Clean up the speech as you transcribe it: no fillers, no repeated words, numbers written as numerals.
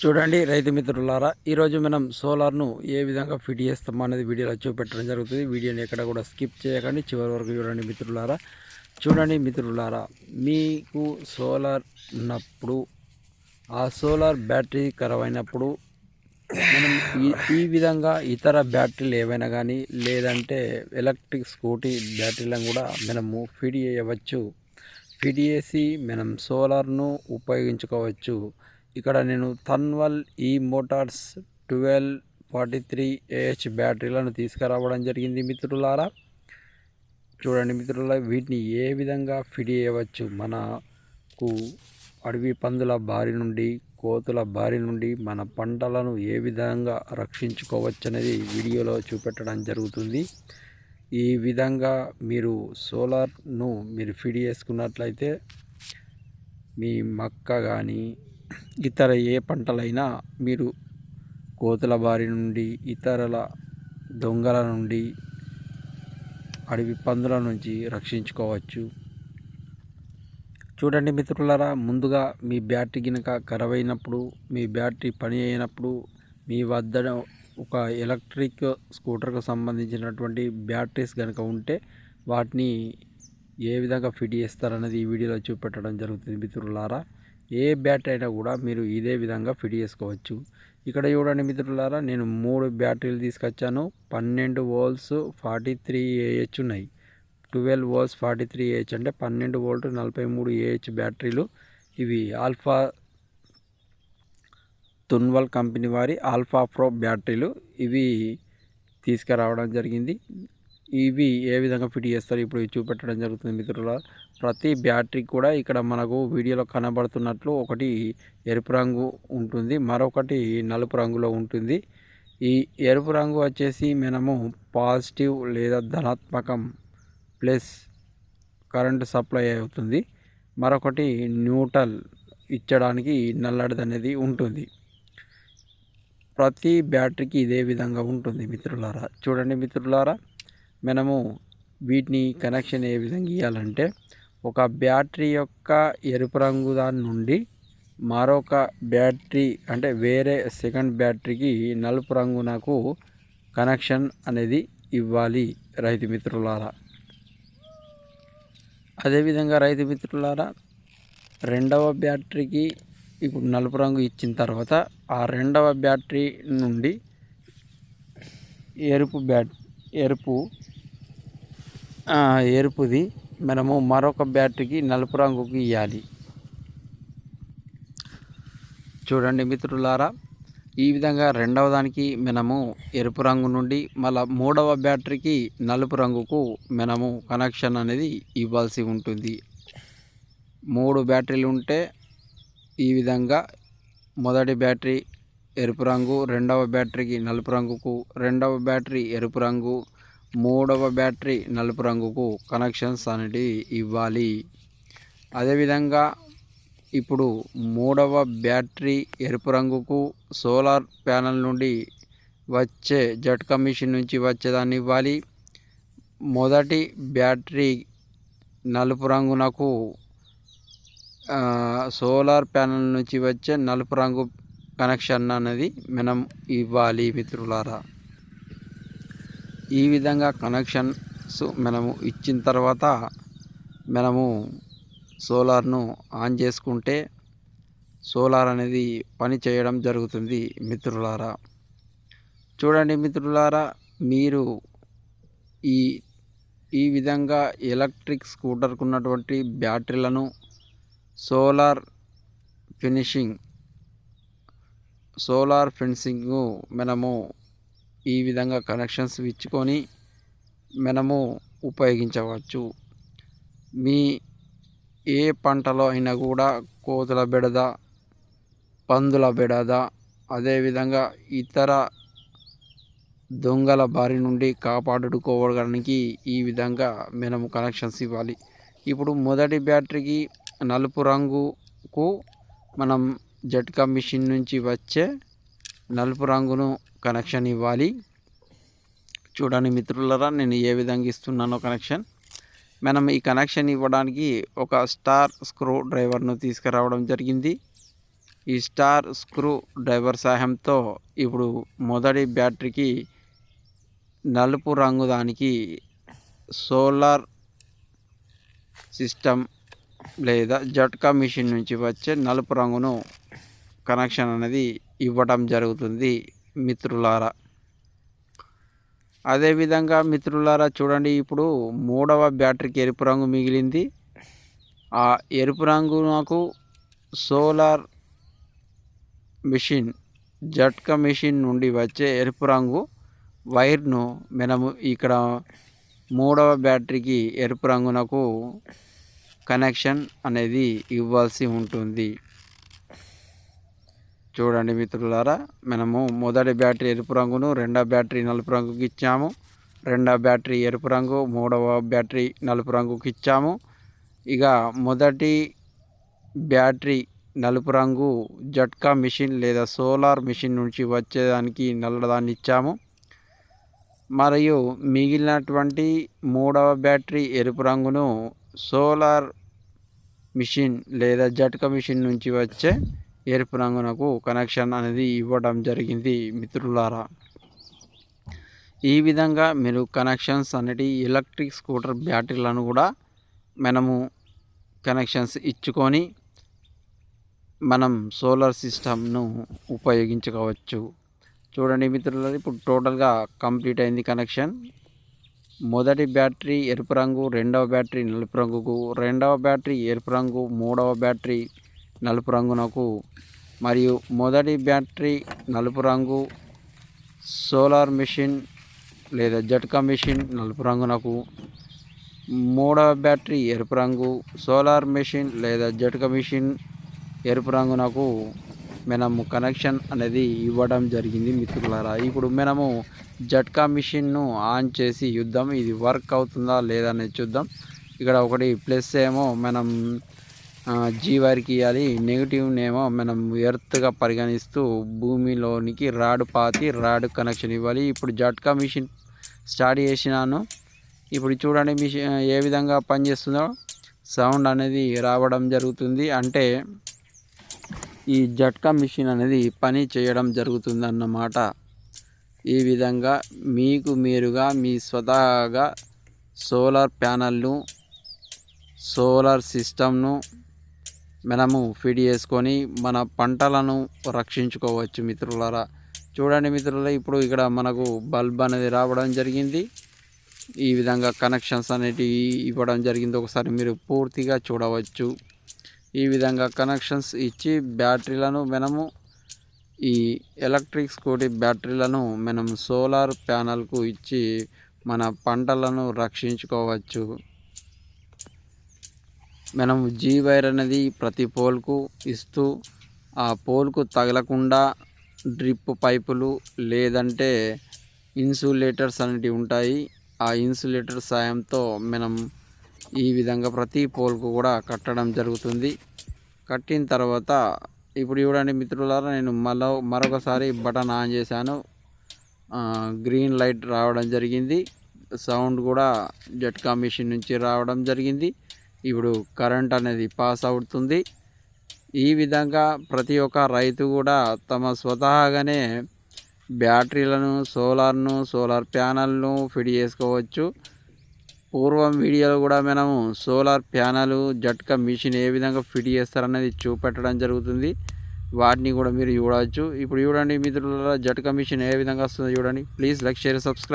చూడండి రైతు మిత్రులారా, ఈరోజు మనం సోలార్ను ఏ విధంగా ఫిట్ చేస్తాం అనేది వీడియోలో చూపెట్టడం జరుగుతుంది. వీడియోని ఎక్కడ కూడా స్కిప్ చేయకండి, చివరి వరకు చూడండి మిత్రులారా. చూడండి మిత్రులారా, మీకు సోలార్ ఉన్నప్పుడు ఆ సోలార్ బ్యాటరీ ఖరాబ్ అయినప్పుడు మనం ఈ విధంగా ఇతర బ్యాటరీలు ఏవైనా కానీ లేదంటే ఎలక్ట్రిక్ స్కూటీ బ్యాటరీలను కూడా మనము ఫిట్ చేయవచ్చు. ఫిట్ చేసి మనం సోలార్ను ఉపయోగించుకోవచ్చు. ఇక్కడ నేను థర్మల్ ఈ మోటార్స్ 1243 AH బ్యాటరీలను తీసుకురావడం జరిగింది మిత్రులారా. చూడండి మిత్రులారా, వీటిని ఏ విధంగా ఫిట్ చేయవచ్చు, మనకు అడవి పందుల బారి నుండి, కోతుల బారి నుండి మన పంటలను ఏ విధంగా రక్షించుకోవచ్చు అనేది వీడియోలో చూపెట్టడం జరుగుతుంది. ఈ విధంగా మీరు సోలార్ను ఫిట్ చేసుకున్నట్లయితే మీ మక్క కానీ ఇతర ఏ పంటలైనా మీరు కోతుల బారి నుండి, ఇతరుల దొంగల నుండి, అడవి పందుల నుంచి రక్షించుకోవచ్చు. చూడండి మిత్రులారా, ముందుగా మీ బ్యాటరీ గినక ఖరాబ్ అయినప్పుడు, మీ బ్యాటరీ పని అయినప్పుడు మీ వద్ద ఒక ఎలక్ట్రిక్ స్కూటర్కు సంబంధించినటువంటి బ్యాటరీస్ కనుక ఉంటే వాటిని ఏ విధంగా ఫిట్ చేస్తారనేది ఈ వీడియోలో చూపెట్టడం జరుగుతుంది మిత్రులారా. ఏ బ్యాటరీ అయినా కూడా మీరు ఇదే విధంగా ఫిట్ చేసుకోవచ్చు. ఇక్కడ చూడండి మిత్రులారా, నేను 3 బ్యాటరీలు తీసుకొచ్చాను. 12 వోల్ట్స్ 43 AH ఉన్నాయి. 12 వోల్ట్స్ 43 AH అంటే 12 వోల్ట్ 43 AH బ్యాటరీలు. ఇవి ఆల్ఫా తున్వల్ కంపెనీ వారి ఆల్ఫా ప్రో బ్యాటరీలు. ఇవి తీసుకురావడం జరిగింది. ఇవి ఏ విధంగా ఫిట్ చేస్తారు ఇప్పుడు చూపెట్టడం జరుగుతుంది మిత్రులారా. ప్రతి బ్యాటరీ కూడా ఇక్కడ మనకు వీడియోలో కనబడుతున్నట్లు ఒకటి ఎరుపు రంగు ఉంటుంది, మరొకటి నలుపు రంగులో ఉంటుంది. ఈ ఎరుపు రంగు వచ్చేసి మనము పాజిటివ్ లేదా ధనాత్మకం ప్లస్ కరెంటు సప్లై అవుతుంది. మరొకటి న్యూట్రల్ ఇచ్చడానికి నల్లడిది అనేది ఉంటుంది. ప్రతి బ్యాటరీకి ఇదే విధంగా ఉంటుంది మిత్రులారా. చూడండి మిత్రులారా, మనము వీటిని కనెక్షన్ ఏ విధంగా ఇవ్వాలంటే, ఒక బ్యాటరీ యొక్క ఎరుపు రంగు దాని నుండి మరొక బ్యాటరీ అంటే వేరే సెకండ్ బ్యాటరీకి నలుపు రంగు నాకు కనెక్షన్ అనేది ఇవ్వాలి రైతు మిత్రులారా. అదేవిధంగా రైతు మిత్రులారా, రెండవ బ్యాటరీకి ఇప్పుడు నలుపు రంగు ఇచ్చిన తర్వాత ఆ రెండవ బ్యాటరీ నుండి ఎరుపుది మనము మరొక బ్యాటరీకి నలుపు రంగుకి ఇవ్వాలి. చూడండి మిత్రులారా, ఈ విధంగా రెండవ దానికి మనము ఎరుపు రంగు నుండి మళ్ళీ మూడవ బ్యాటరీకి నలుపు రంగుకు మనము కనెక్షన్ అనేది ఇవ్వాల్సి ఉంటుంది. 3 బ్యాటరీలు ఉంటే ఈ విధంగా మొదటి బ్యాటరీ ఎరుపు రంగు, రెండవ బ్యాటరీకి నలుపు రంగుకు, రెండవ బ్యాటరీ ఎరుపు రంగు, మూడవ బ్యాటరీ నలుపు రంగుకు కనెక్షన్స్ అనేటివి ఇవ్వాలి. అదేవిధంగా ఇప్పుడు మూడవ బ్యాటరీ ఎరుపు రంగుకు సోలార్ ప్యానల్ నుండి వచ్చే జట్కా మిషన్ నుంచి వచ్చేదాన్ని ఇవ్వాలి. మొదటి బ్యాటరీ నలుపు రంగునకు సోలార్ ప్యానల్ నుంచి వచ్చే నలుపు రంగు కనెక్షన్ అనేది మనం ఇవ్వాలి మిత్రులారా. ఈ విధంగా కనెక్షన్స్ మనము ఇచ్చిన తర్వాత మనము సోలార్ను ఆన్ చేసుకుంటే సోలార్ అనేది పని చేయడం జరుగుతుంది మిత్రులారా. చూడండి మిత్రులారా, మీరు ఈ విధంగా ఎలక్ట్రిక్ స్కూటర్కు ఉన్నటువంటి బ్యాటరీలను సోలార్ ఫెన్సింగ్ మనము ఈ విధంగా కనెక్షన్స్ ఇచ్చుకొని మనము ఉపయోగించవచ్చు. మీ ఏ పంటలో అయినా కూడా కోతుల బెడద, పందుల బెడద, అదేవిధంగా ఇతర దొంగల బారి నుండి కాపాడుకోవడానికి ఈ విధంగా మనము కనెక్షన్స్ ఇవ్వాలి. ఇప్పుడు మొదటి బ్యాటరీకి నలుపు రంగుకు మనం జట్కా మిషన్ నుంచి వచ్చే నలుపు రంగును కనెక్షన్ ఇవ్వాలి. చూడండి మిత్రులారా, నేను ఏ విధంగా ఇస్తున్నానో కనెక్షన్. మనం ఈ కనెక్షన్ ఇవ్వడానికి ఒక స్టార్ స్క్రూ డ్రైవర్ను తీసుకురావడం జరిగింది. ఈ స్టార్ స్క్రూ డ్రైవర్ సహాయంతో ఇప్పుడు మొదటి బ్యాటరీకి నలుపు రంగు దానికి సోలార్ సిస్టమ్ లేదా జట్కా మిషన్ నుంచి వచ్చే నలుపు రంగును కనెక్షన్ అనేది ఇవ్వడం జరుగుతుంది మిత్రులారా. అదేవిధంగా మిత్రులారా చూడండి, ఇప్పుడు మూడవ బ్యాటరీకి ఎరుపు రంగు మిగిలింది. ఆ ఎరుపు రంగు నాకు సోలార్ మిషన్ జట్కా మిషన్ నుండి వచ్చే ఎరుపు రంగు వైర్ను మనము ఇక్కడ మూడవ బ్యాటరీకి ఎరుపు రంగునకు కనెక్షన్ అనేది ఇవ్వాల్సి ఉంటుంది. చూడండి మిత్రులారా, మనము మొదటి బ్యాటరీ ఎరుపు రంగును రెండవ బ్యాటరీ నలుపు రంగుకి ఇచ్చాము. రెండవ బ్యాటరీ ఎరుపు రంగు, మూడవ బ్యాటరీ నలుపు రంగుకి ఇచ్చాము. ఇక మొదటి బ్యాటరీ నలుపు రంగు జట్కా మిషన్ లేదా సోలార్ మిషన్ నుంచి వచ్చేదానికి నల్లదాన్ని ఇచ్చాము. మరియు మిగిలినటువంటి మూడవ బ్యాటరీ ఎరుపు రంగును సోలార్ మిషన్ లేదా జట్కా మిషన్ నుంచి వచ్చే ఎరుపు రంగునకు కనెక్షన్ అనేది ఇవ్వడం జరిగింది మిత్రులారా. ఈ విధంగా మీరు కనెక్షన్స్ అనేటి ఎలక్ట్రిక్ స్కూటర్ బ్యాటరీలను కూడా మనము కనెక్షన్స్ ఇచ్చుకొని మనం సోలార్ సిస్టమ్ను ఉపయోగించుకోవచ్చు. చూడండి మిత్రులారా, ఇప్పుడు టోటల్గా కంప్లీట్ అయింది కనెక్షన్. మొదటి బ్యాటరీ ఎరుపు రంగు, రెండవ బ్యాటరీ నలుపు రంగుకు, రెండవ బ్యాటరీ ఎరుపు రంగు, మూడవ బ్యాటరీ నలుపు రంగునకు, మరియు మొదటి బ్యాటరీ నలుపు రంగు సోలార్ మిషన్ లేదా జట్కా మిషన్ నలుపు రంగునకు, మూడవ బ్యాటరీ ఎరుపు రంగు సోలార్ మిషన్ లేదా జట్కా మిషన్ ఎరుపు రంగునకు మనము కనెక్షన్ అనేది ఇవ్వడం జరిగింది మిత్రులారా. ఇప్పుడు మనము జట్కా మిషన్ను ఆన్ చేసి చూద్దాం, ఇది వర్క్ అవుతుందా లేదా అనేది చూద్దాం. ఇక్కడ ఒకటి ప్లస్ ఏమో మనం జీ వైర్కి ఇవ్వాలి, నెగిటివ్నేమో మనం ఎర్త్గా పరిగణిస్తూ భూమిలోనికి రాడ్ పాతి రాడ్ కనెక్షన్ ఇవ్వాలి. ఇప్పుడు జట్కా మిషన్ స్టార్ట్ చేసినాను. ఇప్పుడు చూడండి మిషన్ ఏ విధంగా పనిచేస్తుందో, సౌండ్ అనేది రావడం జరుగుతుంది. అంటే ఈ జట్కా మిషన్ అనేది పని చేయడం జరుగుతుంది అన్నమాట. ఈ విధంగా మీకు మీరుగా మీ స్వతహాగా సోలార్ ప్యానల్ను సోలార్ సిస్టమ్ను మనము ఫీడ్ చేసుకొని మన పంటలను రక్షించుకోవచ్చు మిత్రులారా. చూడండి మిత్రులారా, ఇప్పుడు ఇక్కడ మనకు బల్బ్ అనేది రావడం జరిగింది. ఈ విధంగా కనెక్షన్స్ అనేటివి ఇవ్వడం జరిగింది. ఒకసారి మీరు పూర్తిగా చూడవచ్చు. ఈ విధంగా కనెక్షన్స్ ఇచ్చి బ్యాటరీలను మనము ఈ ఎలక్ట్రిక్ స్కూటీ బ్యాటరీలను మనం సోలార్ ప్యానల్కు ఇచ్చి మన పంటలను రక్షించుకోవచ్చు. మనం జీ వైర్ అనేది ప్రతి పోల్కు ఇస్తూ ఆ పోల్కు తగలకుండా డ్రిప్ పైపులు లేదంటే ఇన్సులేటర్స్ అనేటివి ఉంటాయి. ఆ ఇన్సులేటర్ సాయంతో మనం ఈ విధంగా ప్రతి పోల్కు కూడా కట్టడం జరుగుతుంది. కట్టిన తర్వాత ఇప్పుడు చూడండి మిత్రులారా, నేను మరొకసారి బటన్ ఆన్ చేశాను. గ్రీన్ లైట్ రావడం జరిగింది. సౌండ్ కూడా జట్కా మిషన్ నుంచి రావడం జరిగింది. ఇప్పుడు కరెంట్ అనేది పాస్ అవుతుంది. ఈ విధంగా ప్రతి ఒక్క రైతు కూడా తమ స్వతహాగానే బ్యాటరీలను సోలార్ ప్యానల్ను ఫిట్ చేసుకోవచ్చు. పూర్వం వీడియోలో కూడా మనము సోలార్ ప్యానల్ జట్కా మిషన్ ఏ విధంగా ఫిట్ చేస్తారనేది చూపెట్టడం జరుగుతుంది. వాటిని కూడా మీరు చూడవచ్చు. ఇప్పుడు చూడండి మిత్రులారా, జట్కా మిషన్ ఏ విధంగా వస్తుందో చూడండి. Please like, share, subscribe.